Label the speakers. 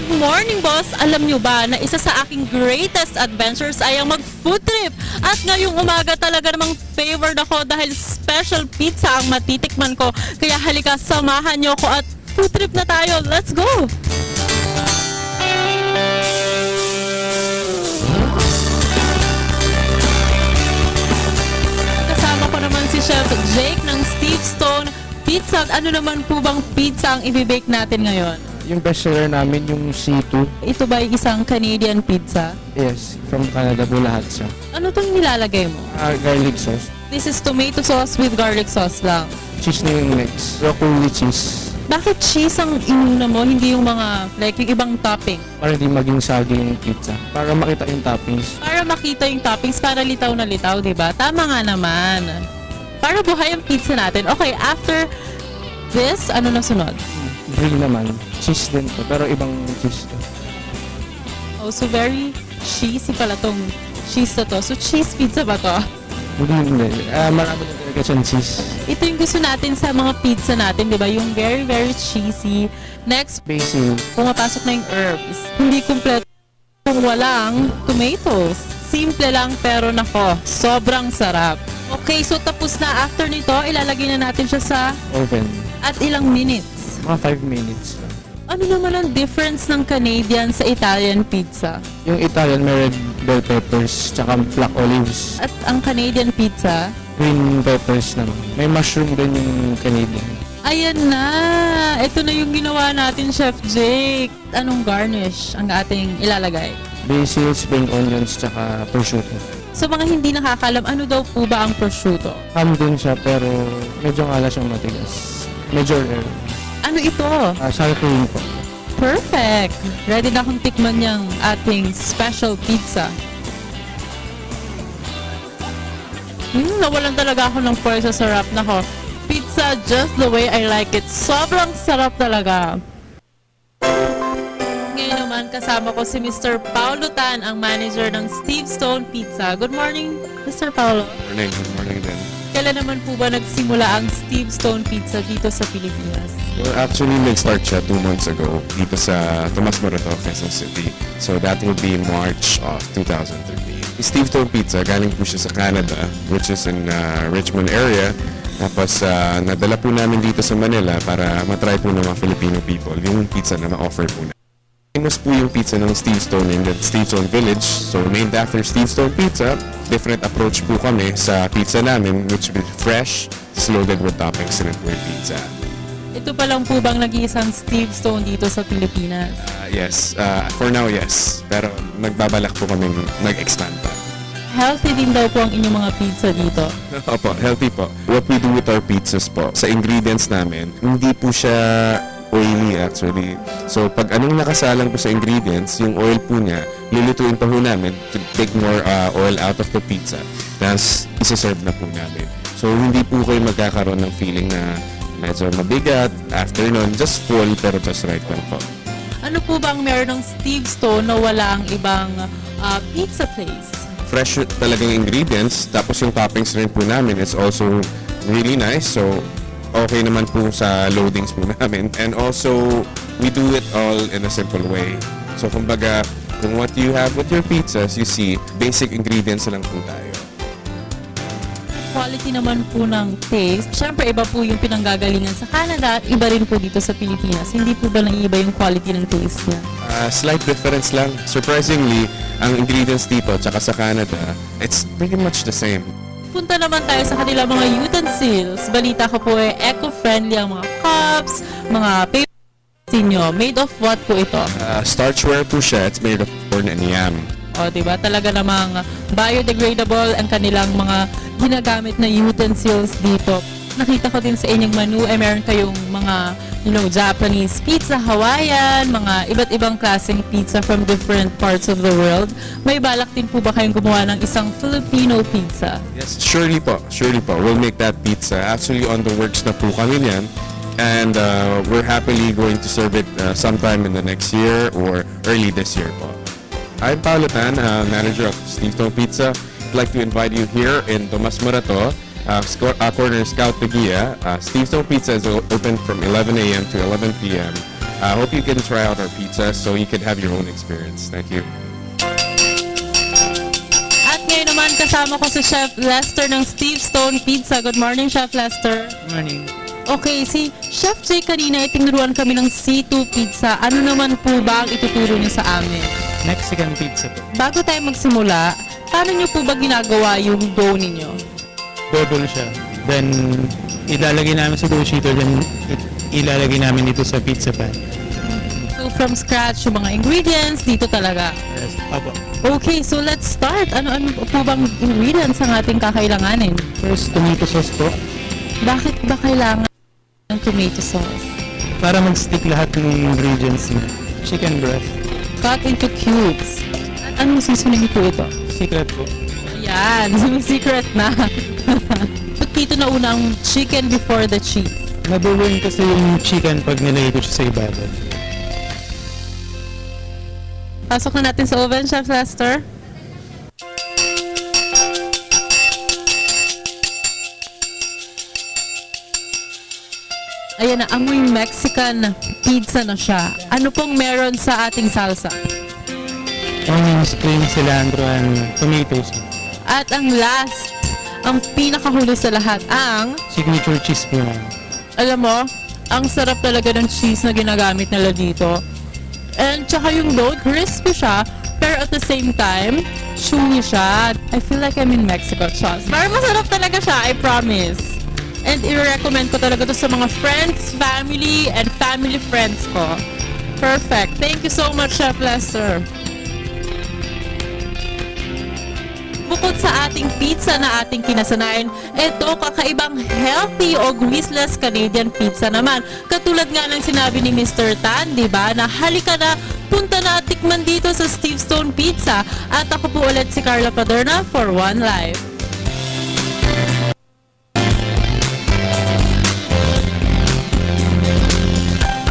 Speaker 1: Good morning, boss! Alam nyo ba na isa sa aking greatest adventures ay ang mag-food trip? At ngayong umaga talaga namang favored ako dahil special pizza ang matitikman ko. Kaya halika, samahan nyo ko at food trip na tayo. Let's go! Kasama ko naman si Chef Jake ng Steve Stone Pizza. Ano naman po bang pizza ang ibibake natin ngayon?
Speaker 2: Yung bestseller namin, yung C2.
Speaker 1: Ito ba ay isang Canadian pizza?
Speaker 2: Yes, from Canada po lahat siya.
Speaker 1: Ano itong nilalagay mo?
Speaker 2: Garlic sauce.
Speaker 1: This is tomato sauce with garlic sauce lang.
Speaker 2: Cheese na yung mix. Broccoli cheese.
Speaker 1: Bakit cheese ang inuna mo, hindi yung mga, like yung ibang topping?
Speaker 2: Para hindi maging sagi yung pizza. Para makita yung toppings.
Speaker 1: Para makita yung toppings, para litaw na litaw, di ba? Tama nga naman. Para buhay ang pizza natin. Okay, after this, ano na sunod?
Speaker 2: Grill naman. Cheese din to, pero ibang cheese to.
Speaker 1: Oh, so very cheesy pala tong cheese na to. So cheese pizza ba to?
Speaker 2: Hindi. Marami na talaga siyang cheese.
Speaker 1: Ito yung gusto natin sa mga pizza natin, di ba? Yung very, very cheesy. Next,
Speaker 2: Basil.
Speaker 1: pumapasok na yung herbs. Hindi kompleto kung walang tomatoes. Simple lang pero nako, sobrang sarap. Okay, so tapos na. After nito, ilalagay na natin siya sa
Speaker 2: Oven.
Speaker 1: at ilang minutes.
Speaker 2: Mga 5 minutes.
Speaker 1: Ano naman ang difference ng Canadian sa Italian pizza?
Speaker 2: Yung Italian may red bell peppers, tsaka black olives.
Speaker 1: At ang Canadian pizza,
Speaker 2: Green peppers naman. May mushroom din yung Canadian.
Speaker 1: ayan na! Ito na yung ginawa natin, Chef Jake. Anong garnish ang ating ilalagay?
Speaker 2: Basil, spring onions, tsaka prosciutto.
Speaker 1: Sa mga hindi nakakalam, ano daw po ba ang prosciutto?
Speaker 2: Ham din siya, pero medyo ngala siyang matigas. Medyo rare.
Speaker 1: Ano ito?
Speaker 2: Sour cream po.
Speaker 1: Perfect! Ready na akong tikman niyang ating special pizza. Nawalan talaga ako ng poise sa sarap. Nako, pizza just the way I like it. Sobrang sarap talaga. Ngayon naman, kasama ko si Mr. Paulo Tan, ang manager ng Steve Stone Pizza. Good morning, Mr. Paulo.
Speaker 3: Good morning din.
Speaker 1: Kailan naman po ba nagsimula ang Steve Stone Pizza dito sa Pilipinas?
Speaker 3: Well, actually, nag-start siya 2 months ago dito sa Tomas Morato, Quezon City. So that will be March of 2013. Steve Stone Pizza, galing po siya sa Canada, which is in Richmond area. Tapos nadala po namin dito sa Manila para matry po ng mga Filipino people yung pizza na ma-offer po namin. Famous po yung pizza ng Steve Stone in the Steve Stone Village. So named after Steve Stone Pizza, different approach po kami sa pizza namin, which is fresh, is loaded with toppings and po yung pizza.
Speaker 1: Ito pa lang po bang nag-iisang Steve Stone dito sa Pilipinas?
Speaker 3: Yes, for now yes. Pero nagbabalak po kami mag-expand pa.
Speaker 1: Healthy din daw po ang inyong mga pizza dito.
Speaker 3: Opo, healthy po. What we do with our pizzas po, sa ingredients namin, hindi po siya oily actually. So pag anong nakasalang po sa ingredients, yung oil po niya, lulutuin pa po namin to take more oil out of the pizza. Tapos isa-serve na po namin. So hindi po kayo magkakaroon ng feeling na medyo mabigat, after nun, just full pero just right lang po.
Speaker 1: Ano po bang meron ng Steve Stone na wala ang ibang pizza place?
Speaker 3: Fresh talagang ingredients, tapos yung toppings rin po namin is also really nice. So okay naman po sa loadings po namin. And also, we do it all in a simple way. So kumbaga, kung what you have with your pizzas, you see, basic ingredients lang po tayo.
Speaker 1: Quality naman po ng taste. Siyempre, iba po yung pinanggagalingan sa Canada at iba rin po dito sa Pilipinas. Hindi po ba naiiba yung quality ng taste niya?
Speaker 3: Slight difference lang. Surprisingly, ang ingredients dito tsaka sa Canada, it's pretty much the same.
Speaker 1: Punta naman tayo sa kanilang mga utensils. Balita ko po eco-friendly ang mga cups, mga paper ninyo. Made of what po ito?
Speaker 3: Starchware po siya. It's made of corn and yam.
Speaker 1: O, diba? Talaga namang biodegradable ang kanilang mga ginagamit na utensils dito. Nakita ko din sa inyong menu, meron kayong mga, Japanese pizza, Hawaiian, mga iba't ibang klaseng pizza from different parts of the world. May balak din po ba kayong gumawa ng isang Filipino pizza?
Speaker 3: Yes, surely po. Surely po. We'll make that pizza. Actually, on the works na po kami niyan. And we're happily going to serve it sometime in the next year or early this year po. I'm Paulo Tan, manager of Steve Stone Pizza. I'd like to invite you here in Tomas Morato, corner Scout Taguia. Steve Stone Pizza is open from 11 a.m. to 11 p.m. I hope you can try out our pizza so you can have your own experience. Thank you.
Speaker 1: At ngayon naman kasama ko si Chef Lester ng Steve Stone Pizza. Good morning, Chef Lester.
Speaker 2: Morning.
Speaker 1: Okay, si Chef Jay kanina itinuruan kami ng C2 Pizza. Ano naman po ba ang ituturo niyo sa amin?
Speaker 2: Mexican pizza po.
Speaker 1: Bago tayo magsimula, paano niyo po ba ginagawa yung dough ninyo?
Speaker 2: Double siya. Then, ilalagay namin sa dough sheeter, then ilalagay namin dito sa pizza pan.
Speaker 1: So from scratch, yung mga ingredients, dito talaga.
Speaker 2: Yes. Opo.
Speaker 1: Okay, so let's start. Ano-ano po bang ingredients ang ating kakailanganin?
Speaker 2: First, tomato sauce po.
Speaker 1: Bakit ba kailangan ng tomato sauce?
Speaker 2: Para mag-stick lahat ng ingredients niya. Chicken breast.
Speaker 1: Cut into cubes. At anong seasoning po ito?
Speaker 2: Secret po.
Speaker 1: Ayan, secret na. Ba't dito na una ang chicken before the cheese?
Speaker 2: Mabubuin kasi yung chicken pag nilagay ko siya sa ibabaw.
Speaker 1: Pasok na natin sa oven, Chef Lester. Ayan na, amoy Mexican pizza na siya. Ano pong meron sa ating salsa?
Speaker 2: Onion, spring, cilantro, and tomatoes.
Speaker 1: At ang last, ang pinakahuli sa lahat, ang,
Speaker 2: Signature cheese po na.
Speaker 1: alam mo, ang sarap talaga ng cheese na ginagamit nila dito. And tsaka yung dough, crispy siya, pero at the same time, chewy siya. I feel like I'm in Mexico, Chos. Parang masarap talaga siya, I promise. And i-recommend ko talaga to sa mga friends, family, and family friends ko. Perfect. Thank you so much, Chef Lester. Bukod sa ating pizza na ating kinasanayan, ito kakaibang healthy o greaseless Canadian pizza naman. Katulad nga ng sinabi ni Mr. Tan, di ba? Na halika na, punta na at tikman dito sa Steve Stone Pizza. At ako po ulit si Carla Paderna for One Life.